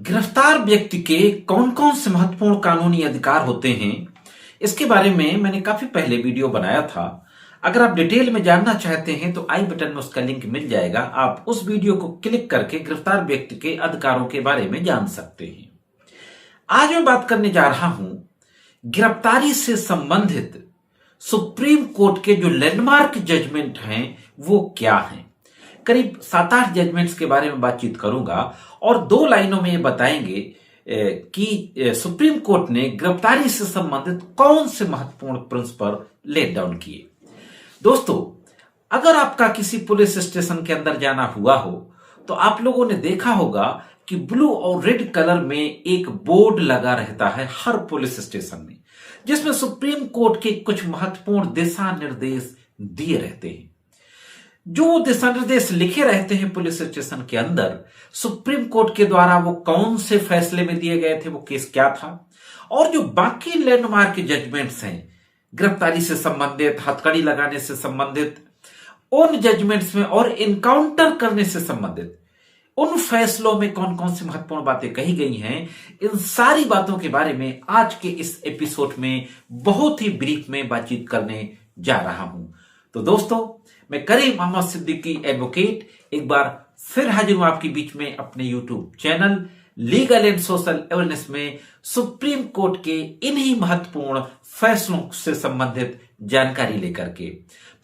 गिरफ्तार व्यक्ति के कौन कौन से महत्वपूर्ण कानूनी अधिकार होते हैं, इसके बारे में मैंने काफी पहले वीडियो बनाया था। अगर आप डिटेल में जानना चाहते हैं तो आई बटन में उसका लिंक मिल जाएगा। आप उस वीडियो को क्लिक करके गिरफ्तार व्यक्ति के अधिकारों के बारे में जान सकते हैं। आज मैं बात करने जा रहा हूं गिरफ्तारी से संबंधित सुप्रीम कोर्ट के जो लैंडमार्क जजमेंट हैं वो क्या हैं। करीब 7-8 जजमेंट्स के बारे में बातचीत करूंगा और 2 लाइनों में ये बताएंगे कि सुप्रीम कोर्ट ने गिरफ्तारी से संबंधित कौन से महत्वपूर्ण प्रिंसिपल लेट डाउन किए। दोस्तों, अगर आपका किसी पुलिस स्टेशन के अंदर जाना हुआ हो तो आप लोगों ने देखा होगा कि ब्लू और रेड कलर में एक बोर्ड लगा रहता है हर पुलिस स्टेशन में, जिसमें सुप्रीम कोर्ट के कुछ महत्वपूर्ण दिशा निर्देश दिए रहते हैं। जो दिशा निर्देश लिखे रहते हैं पुलिस स्टेशन के अंदर, सुप्रीम कोर्ट के द्वारा वो कौन से फैसले में दिए गए थे, वो केस क्या था, और जो बाकी लैंडमार्क जजमेंट्स हैं गिरफ्तारी से संबंधित, हथकड़ी लगाने से संबंधित, उन जजमेंट्स में और इनकाउंटर करने से संबंधित उन फैसलों में कौन कौन सी महत्वपूर्ण बातें कही गई हैं, इन सारी बातों के बारे में आज के इस एपिसोड में बहुत ही ब्रीफ में बातचीत करने जा रहा हूं। तो दोस्तों, मैं करीम मोहम्मद सिद्दीकी एडवोकेट एक बार फिर हाजिर हूं आपके बीच में अपने YouTube channel legal and social awareness में सुप्रीम कोर्ट के इन्हीं महत्वपूर्ण फैसलों से संबंधित जानकारी लेकर के।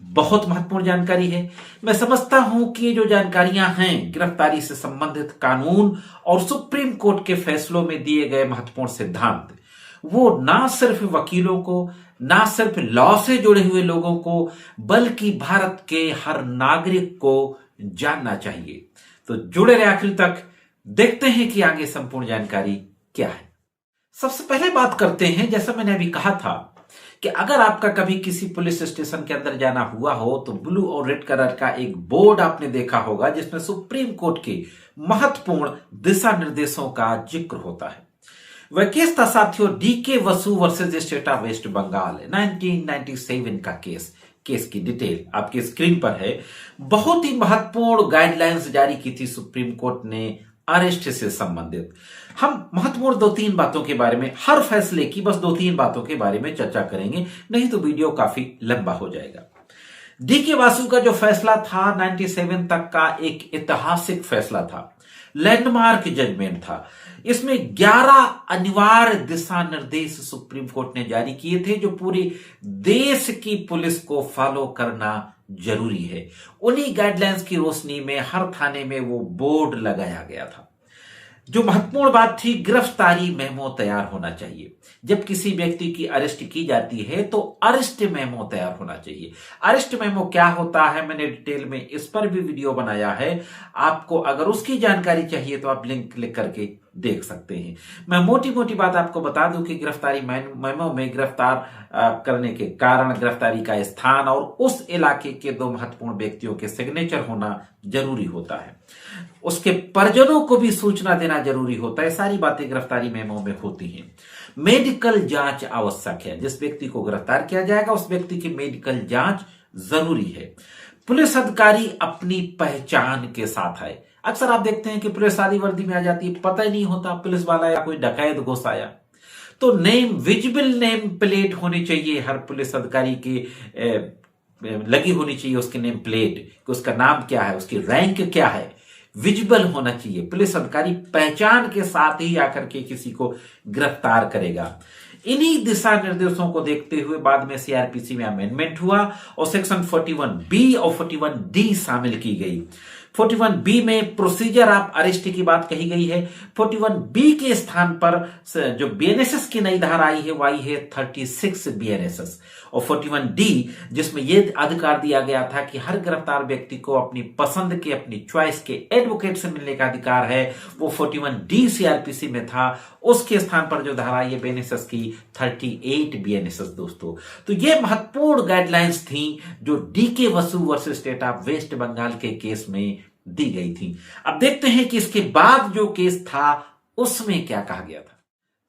बहुत महत्वपूर्ण जानकारी है। मैं समझता हूं कि ये जो जानकारियां हैं गिरफ्तारी से संबंधित कानून और सुप्रीम कोर्ट के फैसलों में दिए गए महत्वपूर्ण सिद्धांत, वो ना सिर्फ वकीलों को, ना सिर्फ लॉ से जुड़े हुए लोगों को, बल्कि भारत के हर नागरिक को जानना चाहिए। तो जुड़े रहे आखिर तक, देखते हैं कि आगे संपूर्ण जानकारी क्या है। सबसे पहले बात करते हैं, जैसा मैंने अभी कहा था कि अगर आपका कभी किसी पुलिस स्टेशन के अंदर जाना हुआ हो तो ब्लू और रेड कलर का एक बोर्ड आपने देखा होगा जिसमें सुप्रीम कोर्ट के महत्वपूर्ण दिशा निर्देशों का जिक्र होता है। वह केस था साथियों DK Basu versus state of West Bengal 1997 का केस की डिटेल आपके स्क्रीन पर है। बहुत ही महत्वपूर्ण गाइडलाइंस जारी की थी सुप्रीम कोर्ट ने अरेस्ट से संबंधित। हम महत्वपूर्ण 2-3 बातों के बारे में, हर फैसले की बस 2-3 बातों के बारे में चर्चा करेंगे, नहीं तो वीडियो काफी लंबा हो जाएगा। डीके वासु का जो फैसला था 97 तक का एक ऐतिहासिक फैसला था, लैंडमार्क जजमेंट था। इसमें 11 अनिवार्य दिशा निर्देश सुप्रीम कोर्ट ने जारी किए थे जो पूरे देश की पुलिस को फॉलो करना जरूरी है। उन्हीं गाइडलाइंस की रोशनी में हर थाने में वो बोर्ड लगाया गया था। जो महत्वपूर्ण बात थी, गिरफ्तारी मेमो तैयार होना चाहिए। जब किसी व्यक्ति की अरेस्ट की जाती है तो अरेस्ट मेमो तैयार होना चाहिए। अरेस्ट मेमो क्या होता है, मैंने डिटेल में इस पर भी वीडियो बनाया है। आपको अगर उसकी जानकारी चाहिए तो आप लिंक क्लिक करके देख सकते हैं। मैं मोटी मोटी बात आपको बता दूं कि गिरफ्तारी मेमो में गिरफ्तार करने के कारण, गिरफ्तारी का स्थान और उस इलाके के 2 महत्वपूर्ण व्यक्तियों के सिग्नेचर होना जरूरी होता है। उसके परिजनों को भी सूचना देना जरूरी होता है। सारी बातें गिरफ्तारी मेमो में होती हैं। मेडिकल जांच आवश्यक है। जिस व्यक्ति को गिरफ्तार किया जाएगा उस व्यक्ति की मेडिकल जांच जरूरी है। पुलिस अधिकारी अपनी पहचान के साथ है। अक्सर आप देखते हैं कि पुलिस आदि वर्दी में आ जाती है, पता ही नहीं होता पुलिस वाला या कोई डकैत घुस आया। तो विजिबल नेम प्लेट होनी चाहिए हर पुलिस अधिकारी की, लगी होनी चाहिए उसकी नेम प्लेट कि उसका नाम क्या है, उसकी रैंक क्या है, विजिबल होना चाहिए। पुलिस अधिकारी पहचान के साथ ही आकर के किसी को गिरफ्तार करेगा। इन्हीं दिशा निर्देशों को देखते हुए बाद में सीआरपीसी में अमेंडमेंट हुआ और सेक्शन 41B और 41D शामिल की गई। 41B में प्रोसीजर ऑफ अरेस्ट की बात कही गई है। 41B के स्थान पर जो बीएनएसएस की नई धारा आई है वो आई है 36 बीएनएसएस। और 41D जिसमें यह अधिकार दिया गया था कि हर गिरफ्तार व्यक्ति को अपनी पसंद के, अपनी चॉइस के एडवोकेट से मिलने का अधिकार है, वो 41D सीआरपीसी में था। उसके स्थान पर जो धारा ये बीएनएसएस की 38 बीएनएसएस। दोस्तों, तो ये महत्वपूर्ण गाइडलाइंस थी जो DK Basu versus state of West Bengal के केस में दी गई थी। अब देखते हैं कि इसके बाद जो केस था उसमें क्या कहा गया था।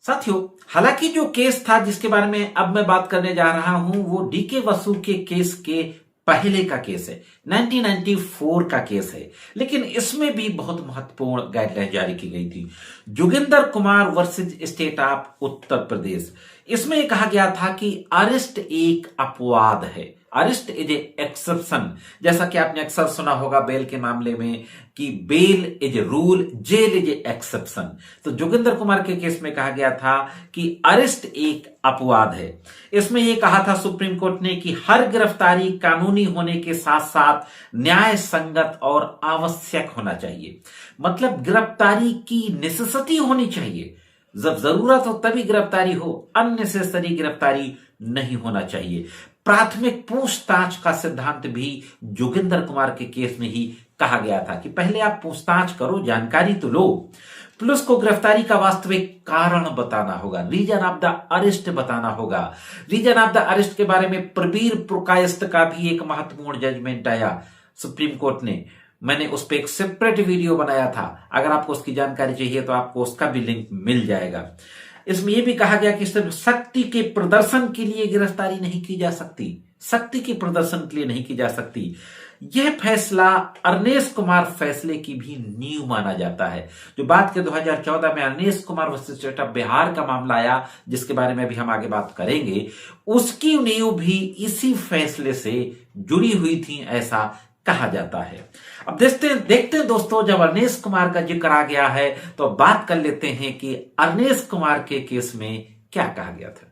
साथियों, हालांकि जो केस था जिसके बारे में अब मैं बात करने जा रहा हूं वो डीके वसु के केस के पहले का केस है, 1994 का केस है, लेकिन इसमें भी बहुत महत्वपूर्ण गाइडलाइन जारी की गई थी। Joginder Kumar versus state of Uttar Pradesh. इसमें यह कहा गया था कि अरेस्ट एक अपवाद है, अरेस्ट इज ए एक्सेप्शन। जैसा कि आपने अक्सर सुना होगा बेल के मामले में कि bail is a rule, jail is a exception. तो जोगिंदर कुमार के केस में कहा गया था कि अरेस्ट एक अपवाद है। इसमें यह कहा था सुप्रीम कोर्ट ने कि हर गिरफ्तारी कानूनी होने के साथ साथ न्याय संगत और आवश्यक होना चाहिए। मतलब गिरफ्तारी की नेसेसिटी होनी चाहिए, जब जरूरत हो तभी गिरफ्तारी हो, अननेसेसरी गिरफ्तारी नहीं होना चाहिए। प्राथमिक पूछताछ का सिद्धांत भी जोगिंदर कुमार के केस में ही कहा गया था कि पहले आप पूछताछ करो, जानकारी तो लो, पुलिस को गिरफ्तारी का वास्तविक कारण बताना होगा, रीजन ऑफ द अरेस्ट बताना होगा। रीजन ऑफ द अरेस्ट के बारे में प्रबीर पुरकायस्थ का भी एक महत्वपूर्ण जजमेंट आया सुप्रीम कोर्ट ने, मैंने उस पर एक सेपरेट वीडियो बनाया था, अगर आपको उसकी जानकारी चाहिए तो आपको उसका भी लिंक मिल जाएगा। इसमें यह भी कहा गया कि सिर्फ शक्ति के प्रदर्शन के लिए गिरफ्तारी नहीं की जा सकती, शक्ति के प्रदर्शन के लिए नहीं की जा सकती। यह फैसला अरनेश कुमार फैसले की भी नींव माना जाता है। जो बात के 2014 में Arnesh Kumar versus state of Bihar का मामला आया, जिसके बारे में भी हम आगे बात करेंगे, उसकी नींव भी इसी फैसले से जुड़ी हुई थी, ऐसा कहा जाता है। अब देखते हैं दोस्तों, जब अरनेश कुमार का जिक्र आ गया है तो बात कर लेते हैं कि अरनेश कुमार के केस में क्या कहा गया था।